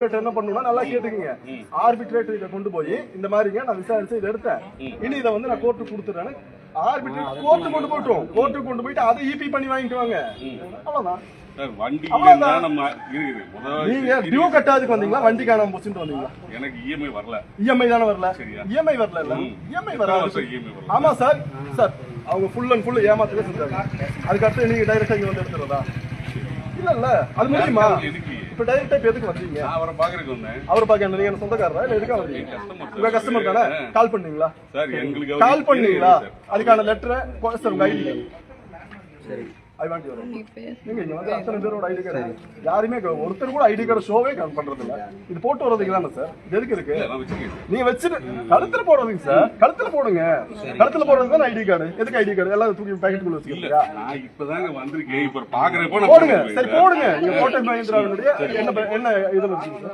என்ன பண்ணுனா நல்லா கேட்டுக்கங்க. ஆர்பிட்ரேட்டர் இத கொண்டு போய் இந்த மாதிரிங்க நான் விசாரிச்சு இத எடுத்தேன். இனி இத வந்து நான் கோர்ட்டுக்கு கொடுத்துறேன்னு ஆர்பிட்ரேட்டர் கோர்ட்டு கொண்டு போய்ட்டோம். கோர்ட்டுக்கு கொண்டு போயிட்டு அதை ஈபி பண்ணி வாங்கிட்டு வாங்க. அவ்வளவுதான். வண்டி நம்ம இருக்குது. நீங்க டியூ கட்டாதுக்கு வந்தீங்களா வண்டி காணாம போச்சுன்னு வந்தீங்களா? எனக்கு இஎம்ஐ வரல. இஎம்ஐ தான வரல. இஎம்ஐ வரல இல்ல. இஎம்ஐ வராது. ஆமா சார். சார் அவங்க ஃபுல் அண்ட் ஃபுல் ஏமாத்தவே செஞ்சாங்க. அதுக்கு அடுத்து நீங்க டைரக்டா இங்க வந்து எடுத்துறதா? இல்ல இல்ல அது முடியுமா? இப்ப டைரக்டா எதுக்கு வந்தீங்க? அவரை பாக்குறதுக்கு வந்தேன். அவரை பாக்க நீங்க என்ன சொந்தக்காரரா இல்ல எதுக்கு வந்தீங்க? உங்க கஸ்டமர் தானே? கால் பண்ணீங்களா? சார் எங்களுக்கு கால் பண்ணீங்களா? அதுக்கான லெட்டரை சார் உங்க ஐடி சரி ஐ வாண்ட் யுவர் நீங்க இங்க வந்து அத்தனை பேரோட ஐடி கார்டு யாருமே ஒருத்தர் கூட ஐடி கார்டு ஷோவே பண்றது இல்ல. இது போட்டு வர்றதுக்கு தானே சார்? இது எதுக்கு இருக்கு? நீங்க வச்சுட்டு கழுத்துல போடுறதுக்கு சார் கழுத்துல போடுங்க. கழுத்துல போடுறது தான் ஐடி கார்டு. எதுக்கு ஐடி கார்டு எல்லாம் தூக்கி பாக்கெட்டுக்குள்ள வச்சுக்கீங்களா? நான் இப்பதாங்க வந்திருக்கேன். இப்ப பாக்குறப்ப போடுங்க. சரி போடுங்க. இங்க கோட்டை மஹிந்திராவினுடைய என்ன இதுல வச்சுக்கீங்க.